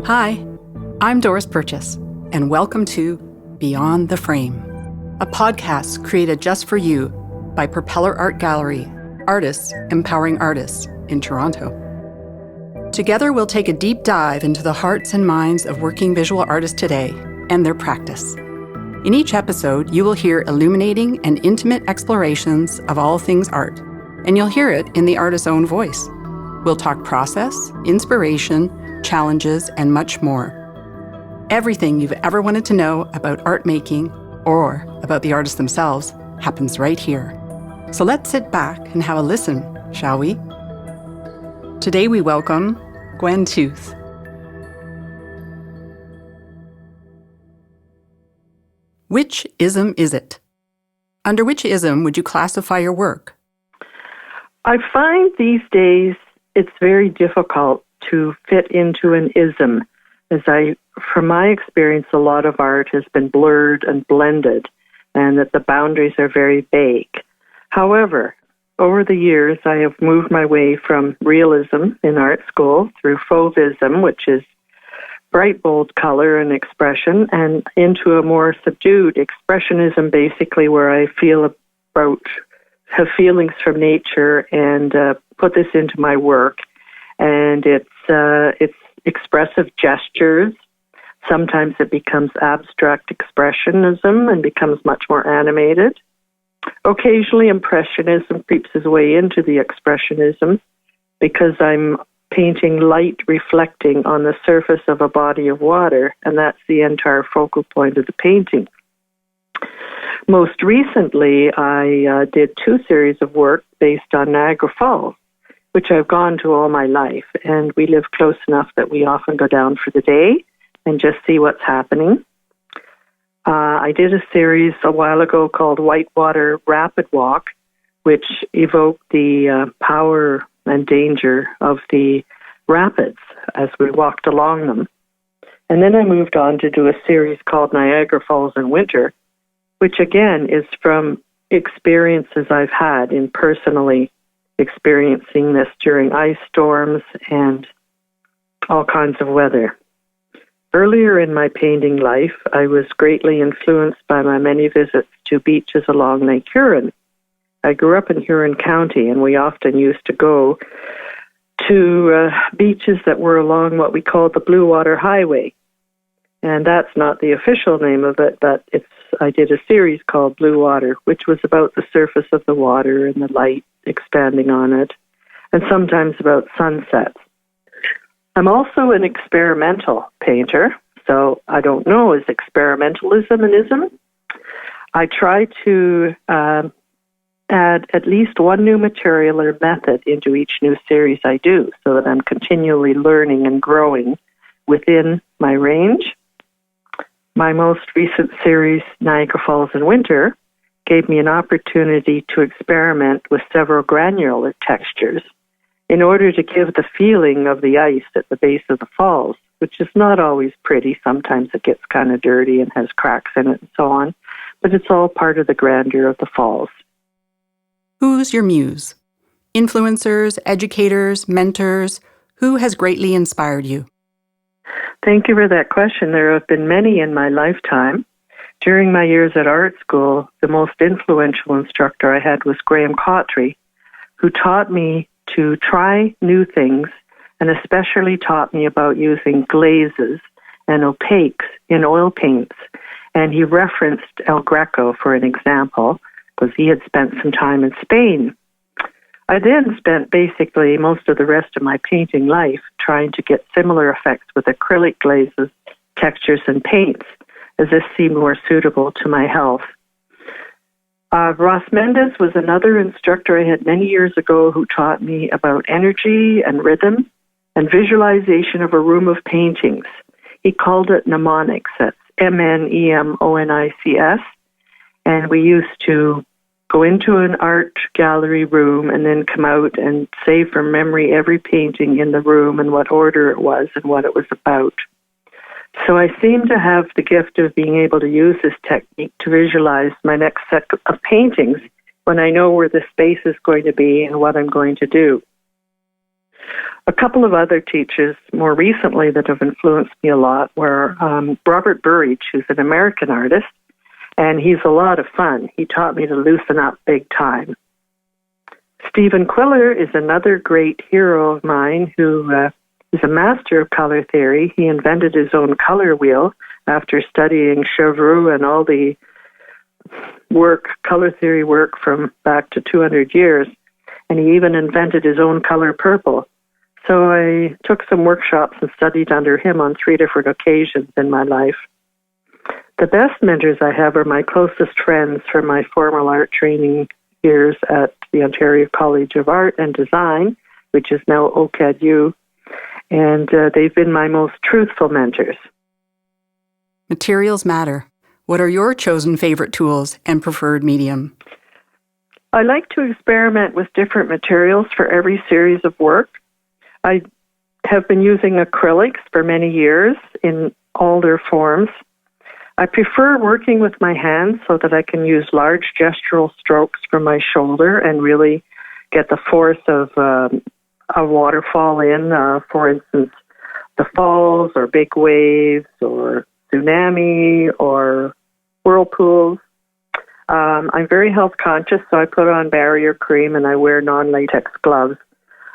Hi, I'm Doris Purchase, and welcome to Beyond the Frame, a podcast created just for you by Propeller Art Gallery, artists empowering artists in Toronto. Together, we'll take a deep dive into the hearts and minds of working visual artists today and their practice. In each episode, you will hear illuminating and intimate explorations of all things art, and you'll hear it in the artist's own voice. We'll talk process, inspiration, challenges, and much more. Everything you've ever wanted to know about art making or about the artists themselves happens right here. So let's sit back and have a listen, shall we? Today we welcome Gwen. Which ism is it? Under which ism would you classify your work? I find these days it's very difficult to fit into an ism, from my experience, a lot of art has been blurred and blended, and that the boundaries are very vague. However, over the years, I have moved my way from realism in art school through fauvism, which is bright, bold color and expression, and into a more subdued expressionism, basically where I have feelings from nature and put this into my work. And it's expressive gestures. Sometimes it becomes abstract expressionism and becomes much more animated. Occasionally, impressionism creeps its way into the expressionism because I'm painting light reflecting on the surface of a body of water, and that's the entire focal point of the painting. Most recently, I did 2 series of work based on Niagara Falls, which I've gone to all my life, and we live close enough that we often go down for the day and just see what's happening. I did a series a while ago called Whitewater Rapid Walk, which evoked the power and danger of the rapids as we walked along them. And then I moved on to do a series called Niagara Falls in Winter, which again is from experiences I've had in personally experiencing this during ice storms and all kinds of weather. Earlier in my painting life, I was greatly influenced by my many visits to beaches along Lake Huron. I grew up in Huron County, and we often used to go to beaches that were along what we called the Blue Water Highway. And that's not the official name of it, but I did a series called Blue Water, which was about the surface of the water and the light expanding on it, and sometimes about sunsets. I'm also an experimental painter, so I don't know, is experimentalism an ism? I try to add at least one new material or method into each new series I do, so that I'm continually learning and growing within my range. My most recent series, Niagara Falls in Winter, gave me an opportunity to experiment with several granular textures in order to give the feeling of the ice at the base of the falls, which is not always pretty. Sometimes it gets kind of dirty and has cracks in it and so on, but it's all part of the grandeur of the falls. Who's your muse? Influencers, educators, mentors? Who has greatly inspired you? Thank you for that question. There have been many in my lifetime. During my years at art school, the most influential instructor I had was Graham Cottrey, who taught me to try new things and especially taught me about using glazes and opaques in oil paints. And he referenced El Greco for an example because he had spent some time in Spain. I then spent basically most of the rest of my painting life trying to get similar effects with acrylic glazes, textures, and paints, as this seemed more suitable to my health. Ross Mendes was another instructor I had many years ago who taught me about energy and rhythm and visualization of a room of paintings. He called it mnemonics. That's mnemonics. And we used to go into an art gallery room and then come out and say from memory every painting in the room and what order it was and what it was about. So I seem to have the gift of being able to use this technique to visualize my next set of paintings when I know where the space is going to be and what I'm going to do. A couple of other teachers more recently that have influenced me a lot were Robert Burridge, who's an American artist, and he's a lot of fun. He taught me to loosen up big time. Stephen Quiller is another great hero of mine who is a master of color theory. He invented his own color wheel after studying Chevreul and all the color theory work from back to 200 years. And he even invented his own color purple. So I took some workshops and studied under him on 3 different occasions in my life. The best mentors I have are my closest friends from my formal art training years at the Ontario College of Art and Design, which is now OCADU, and they've been my most truthful mentors. Materials matter. What are your chosen favorite tools and preferred medium? I like to experiment with different materials for every series of work. I have been using acrylics for many years in all their forms. I prefer working with my hands so that I can use large gestural strokes from my shoulder and really get the force of a waterfall in, for instance, the falls or big waves or tsunami or whirlpools. I'm very health conscious, so I put on barrier cream and I wear non-latex gloves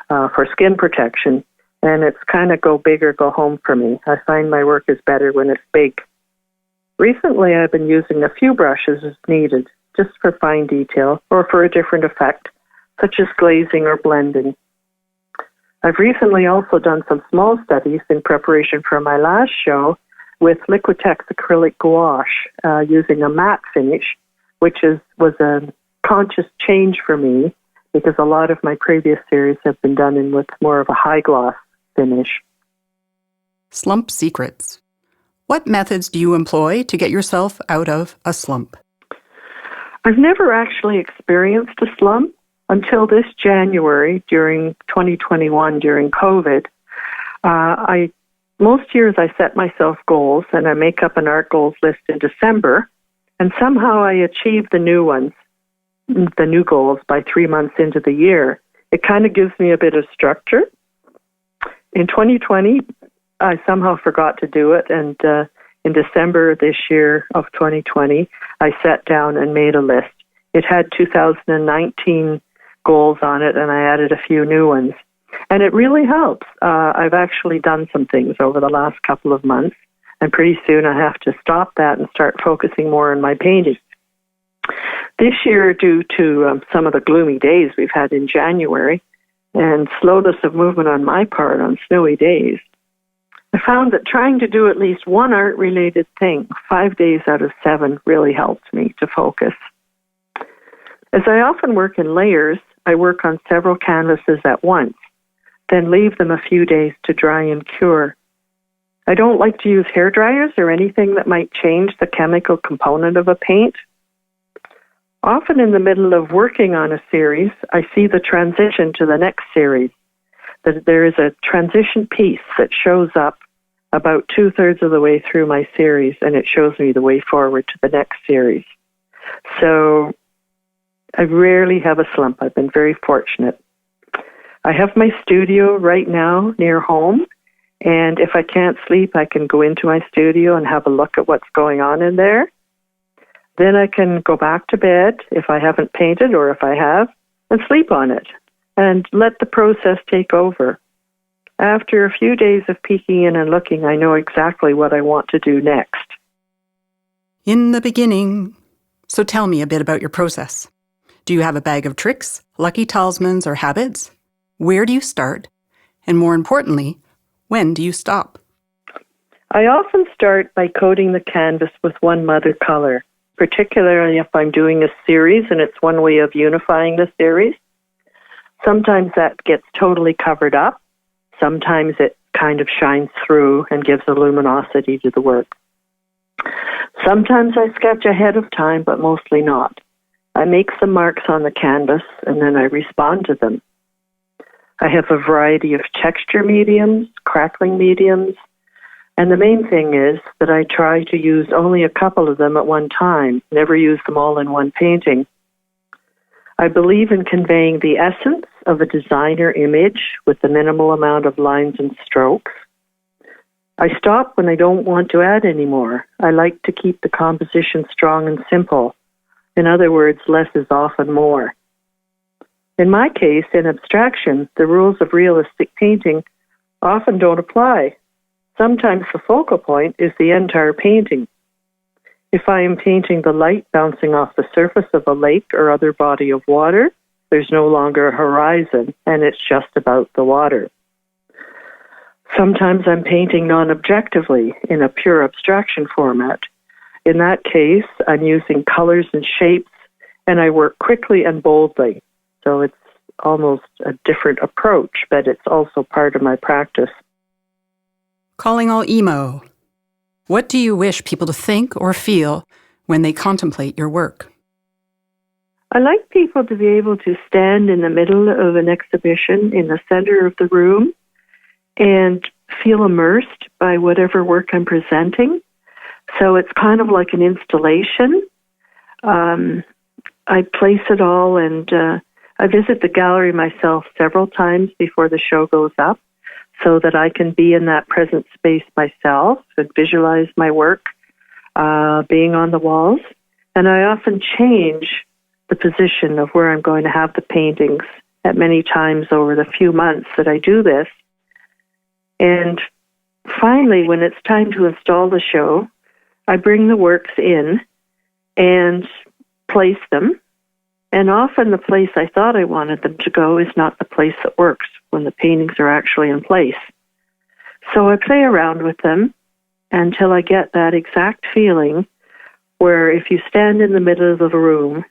for skin protection. And it's kind of go big or go home for me. I find my work is better when it's big. Recently, I've been using a few brushes as needed, just for fine detail or for a different effect, such as glazing or blending. I've recently also done some small studies in preparation for my last show with Liquitex acrylic gouache using a matte finish, which was a conscious change for me because a lot of my previous series have been done in with more of a high gloss finish. Slump secrets. What methods do you employ to get yourself out of a slump? I've never actually experienced a slump until this January during 2021, during COVID. Most years I set myself goals and I make up an art goals list in December, and somehow I achieve the new ones, the new goals, by 3 months into the year. It kind of gives me a bit of structure. In 2020, I somehow forgot to do it, and in December this year of 2020, I sat down and made a list. It had 2019 goals on it, and I added a few new ones. And it really helps. I've actually done some things over the last couple of months, and pretty soon I have to stop that and start focusing more on my painting. This year, due to some of the gloomy days we've had in January and slowness of movement on my part on snowy days, I found that trying to do at least one art-related thing 5 days out of 7 really helped me to focus. As I often work in layers, I work on several canvases at once, then leave them a few days to dry and cure. I don't like to use hair dryers or anything that might change the chemical component of a paint. Often in the middle of working on a series, I see the transition to the next series. That there is a transition piece that shows up about 2/3 of the way through my series, and it shows me the way forward to the next series. So I rarely have a slump. I've been very fortunate. I have my studio right now near home, and if I can't sleep, I can go into my studio and have a look at what's going on in there. Then I can go back to bed if I haven't painted, or if I have, and sleep on it and let the process take over. After a few days of peeking in and looking, I know exactly what I want to do next. In the beginning. So tell me a bit about your process. Do you have a bag of tricks, lucky talismans, or habits? Where do you start? And more importantly, when do you stop? I often start by coating the canvas with one mother color, particularly if I'm doing a series and it's one way of unifying the series. Sometimes that gets totally covered up. Sometimes it kind of shines through and gives a luminosity to the work. Sometimes I sketch ahead of time, but mostly not. I make some marks on the canvas and then I respond to them. I have a variety of texture mediums, crackling mediums, and the main thing is that I try to use only a couple of them at one time, never use them all in one painting. I believe in conveying the essence of a designer image with the minimal amount of lines and strokes. I stop when I don't want to add any more. I like to keep the composition strong and simple. In other words, less is often more. In my case, in abstraction, the rules of realistic painting often don't apply. Sometimes the focal point is the entire painting. If I am painting the light bouncing off the surface of a lake or other body of water, there's no longer a horizon, and it's just about the water. Sometimes I'm painting non-objectively in a pure abstraction format. In that case, I'm using colors and shapes, and I work quickly and boldly. So it's almost a different approach, but it's also part of my practice. Calling all emo. What do you wish people to think or feel when they contemplate your work? I like people to be able to stand in the middle of an exhibition in the center of the room and feel immersed by whatever work I'm presenting. So it's kind of like an installation. I place it all, and I visit the gallery myself several times before the show goes up so that I can be in that present space myself and visualize my work being on the walls. And I often change the position of where I'm going to have the paintings at many times over the few months that I do this. And finally, when it's time to install the show, I bring the works in and place them. And often the place I thought I wanted them to go is not the place that works when the paintings are actually in place. So I play around with them until I get that exact feeling where if you stand in the middle of the room,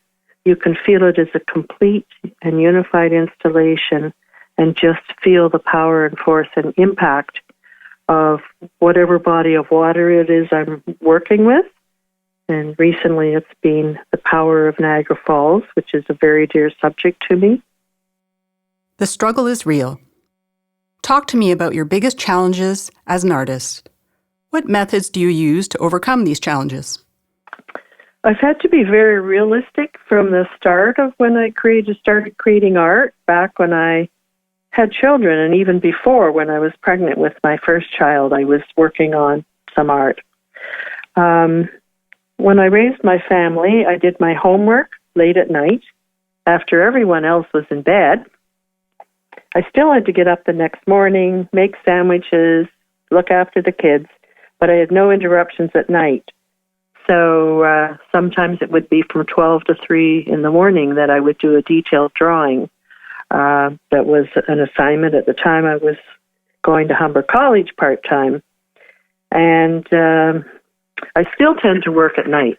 you can feel it as a complete and unified installation and just feel the power and force and impact of whatever body of water it is I'm working with. And recently it's been the power of Niagara Falls, which is a very dear subject to me. The struggle is real. Talk to me about your biggest challenges as an artist. What methods do you use to overcome these challenges? I've had to be very realistic from the start of when I started creating art, back when I had children, and even before when I was pregnant with my first child, I was working on some art. When I raised my family, I did my homework late at night after everyone else was in bed. I still had to get up the next morning, make sandwiches, look after the kids, but I had no interruptions at night. So sometimes it would be from 12 to 3 in the morning that I would do a detailed drawing. That was an assignment at the time. I was going to Humber College part-time. And I still tend to work at night.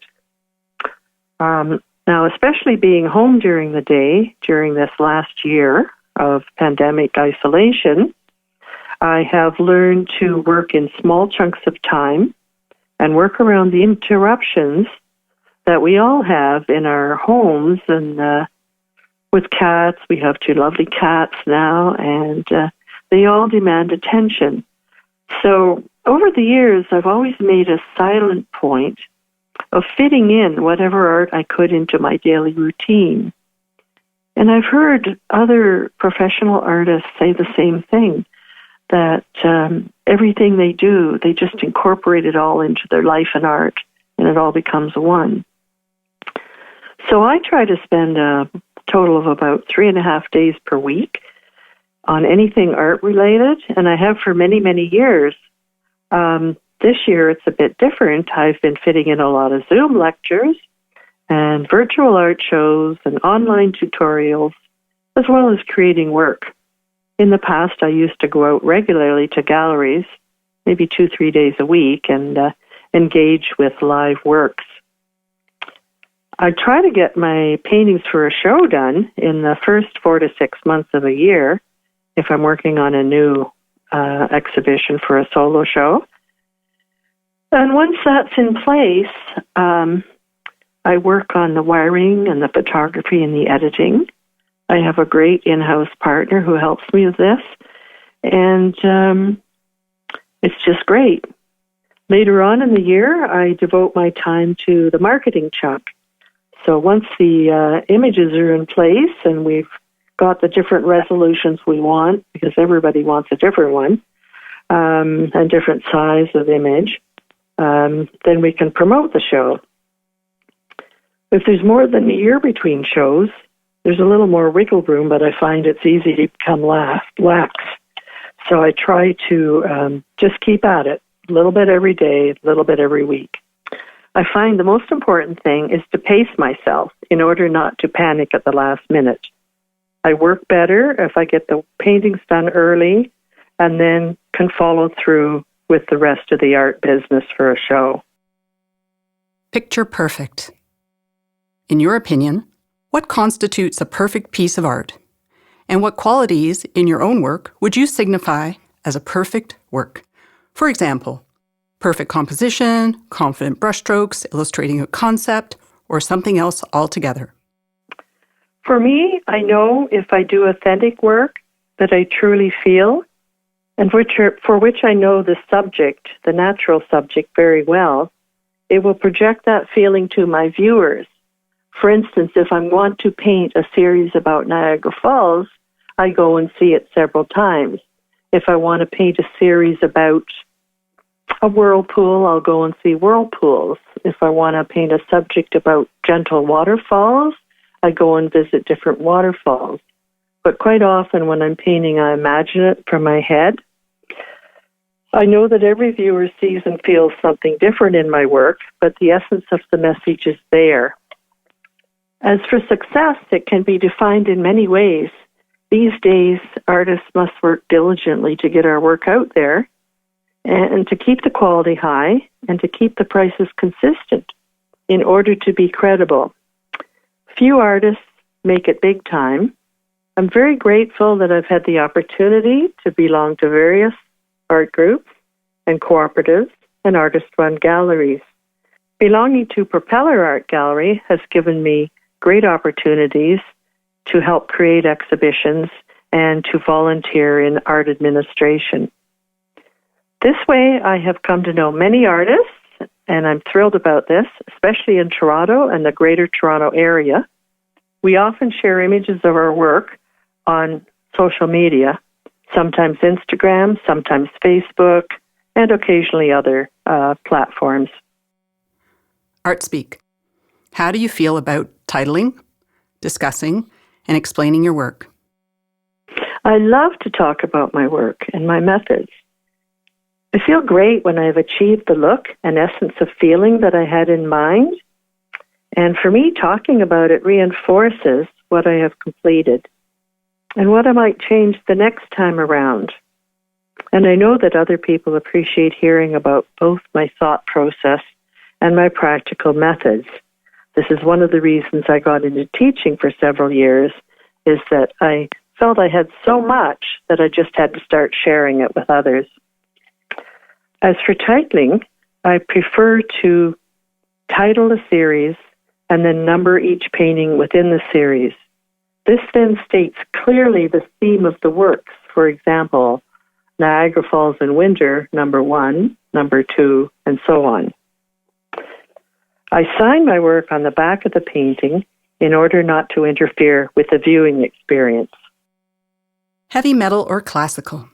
Now, especially being home during the day, during this last year of pandemic isolation, I have learned to work in small chunks of time and work around the interruptions that we all have in our homes. And with cats, we have 2 lovely cats now, and they all demand attention. So over the years, I've always made a silent point of fitting in whatever art I could into my daily routine. And I've heard other professional artists say the same thing, that everything they do, they just incorporate it all into their life and art, and it all becomes one. So I try to spend a total of about 3.5 days per week on anything art-related, and I have for many, many years. This year it's a bit different. I've been fitting in a lot of Zoom lectures and virtual art shows and online tutorials, as well as creating work. In the past, I used to go out regularly to galleries, maybe 2-3 days a week, and engage with live works. I try to get my paintings for a show done in the first 4 to 6 months of a year if I'm working on a new exhibition for a solo show. And once that's in place, I work on the wiring and the photography and the editing. I have a great in-house partner who helps me with this, and it's just great. Later on in the year, I devote my time to the marketing chunk. So once the images are in place and we've got the different resolutions we want, because everybody wants a different one, and different size of image, then we can promote the show. If there's more than a year between shows, there's a little more wiggle room, but I find it's easy to become lax. So I try to just keep at it, a little bit every day, a little bit every week. I find the most important thing is to pace myself in order not to panic at the last minute. I work better if I get the paintings done early and then can follow through with the rest of the art business for a show. Picture perfect. In your opinion, what constitutes a perfect piece of art? And what qualities in your own work would you signify as a perfect work? For example, perfect composition, confident brushstrokes illustrating a concept, or something else altogether. For me, I know if I do authentic work that I truly feel, and for which I know the subject, the natural subject, very well, it will project that feeling to my viewers. For instance, if I want to paint a series about Niagara Falls, I go and see it several times. If I want to paint a series about a whirlpool, I'll go and see whirlpools. If I want to paint a subject about gentle waterfalls, I go and visit different waterfalls. But quite often when I'm painting, I imagine it from my head. I know that every viewer sees and feels something different in my work, but the essence of the message is there. As for success, it can be defined in many ways. These days, artists must work diligently to get our work out there and to keep the quality high and to keep the prices consistent in order to be credible. Few artists make it big time. I'm very grateful that I've had the opportunity to belong to various art groups and cooperatives and artist-run galleries. Belonging to Propeller Art Gallery has given me great opportunities to help create exhibitions and to volunteer in art administration. This way, I have come to know many artists, and I'm thrilled about this, especially in Toronto and the Greater Toronto area. We often share images of our work on social media, sometimes Instagram, sometimes Facebook, and occasionally other platforms. ArtSpeak. How do you feel about titling, discussing, and explaining your work? I love to talk about my work and my methods. I feel great when I've achieved the look and essence of feeling that I had in mind. And for me, talking about it reinforces what I have completed and what I might change the next time around. And I know that other people appreciate hearing about both my thought process and my practical methods. This is one of the reasons I got into teaching for several years, is that I felt I had so much that I just had to start sharing it with others. As for titling, I prefer to title a series and then number each painting within the series. This then states clearly the theme of the works. For example, Niagara Falls in Winter, number 1, number 2, and so on. I sign my work on the back of the painting in order not to interfere with the viewing experience. Heavy metal or classical?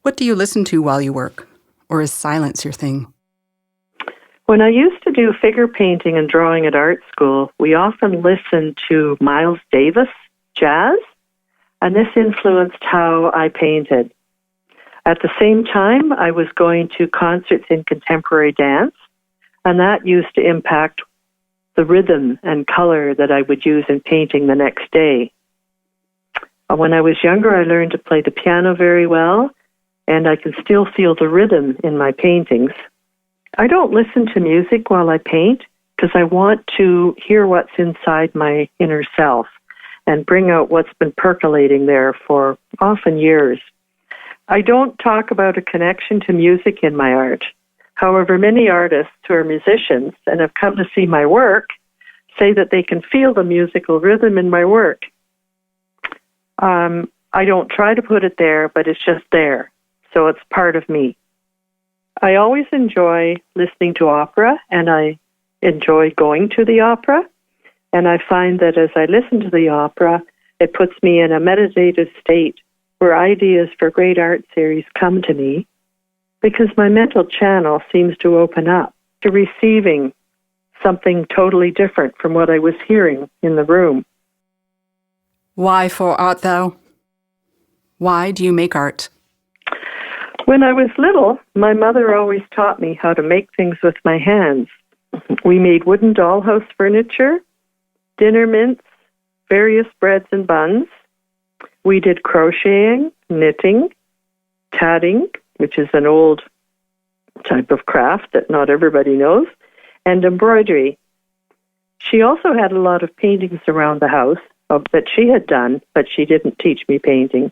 What do you listen to while you work? Or is silence your thing? When I used to do figure painting and drawing at art school, we often listened to Miles Davis jazz, and this influenced how I painted. At the same time, I was going to concerts in contemporary dance, and that used to impact the rhythm and color that I would use in painting the next day. When I was younger, I learned to play the piano very well, and I can still feel the rhythm in my paintings. I don't listen to music while I paint because I want to hear what's inside my inner self and bring out what's been percolating there for often years. I don't talk about a connection to music in my art. However, many artists who are musicians and have come to see my work say that they can feel the musical rhythm in my work. I don't try to put it there, but it's just there. So it's part of me. I always enjoy listening to opera, and I enjoy going to the opera. And I find that as I listen to the opera, it puts me in a meditative state where ideas for great art series come to me because my mental channel seems to open up to receiving something totally different from what I was hearing in the room. Why for art thou? Why do you make art? When I was little, my mother always taught me how to make things with my hands. We made wooden dollhouse furniture, dinner mints, various breads and buns. We did crocheting, knitting, tatting, which is an old type of craft that not everybody knows, and embroidery. She also had a lot of paintings around the house that she had done, but she didn't teach me painting.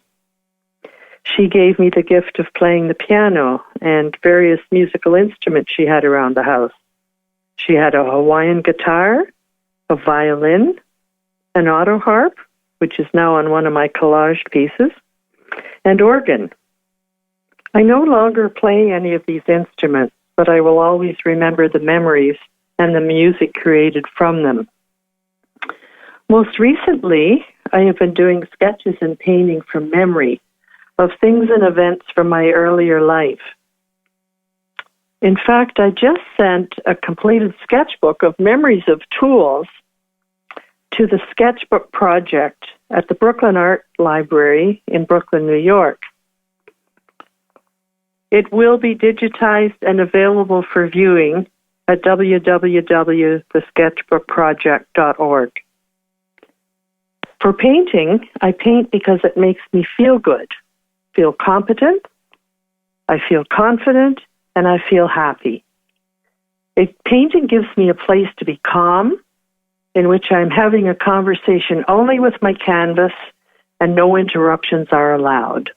She gave me the gift of playing the piano and various musical instruments she had around the house. She had a Hawaiian guitar, a violin, an auto harp, which is now on one of my collaged pieces, and organ. I no longer play any of these instruments, but I will always remember the memories and the music created from them. Most recently, I have been doing sketches and painting from memory of things and events from my earlier life. In fact, I just sent a completed sketchbook of memories of tools to the sketchbook project at the Brooklyn Art Library in Brooklyn, New York. It will be digitized and available for viewing at www.thesketchbookproject.org. For painting, I paint because it makes me feel good, feel competent, I feel confident, and I feel happy. Painting gives me a place to be calm, in which I'm having a conversation only with my canvas and no interruptions are allowed.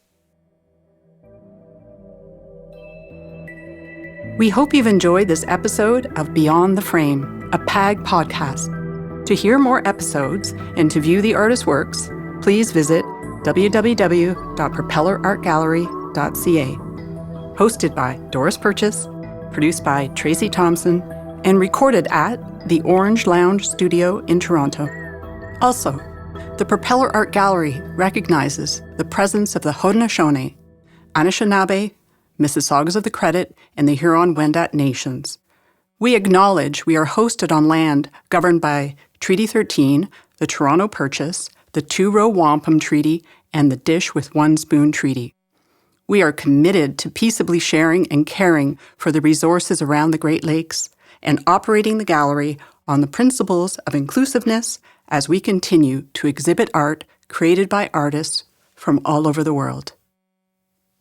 We hope you've enjoyed this episode of Beyond the Frame, a PAG podcast. To hear more episodes and to view the artist's works, please visit www.propellerartgallery.ca. Hosted by Doris Purchase, produced by Tracy Thomson, and recorded at the Orange Lounge Studio in Toronto. Also, the Propeller Art Gallery recognizes the presence of the Haudenosaunee, Anishinaabe, Mississaugas of the Credit, and the Huron-Wendat nations. We acknowledge we are hosted on land governed by Treaty 13, the Toronto Purchase, the Two-Row Wampum Treaty, and the Dish with One Spoon Treaty. We are committed to peaceably sharing and caring for the resources around the Great Lakes and operating the gallery on the principles of inclusiveness as we continue to exhibit art created by artists from all over the world.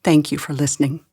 Thank you for listening.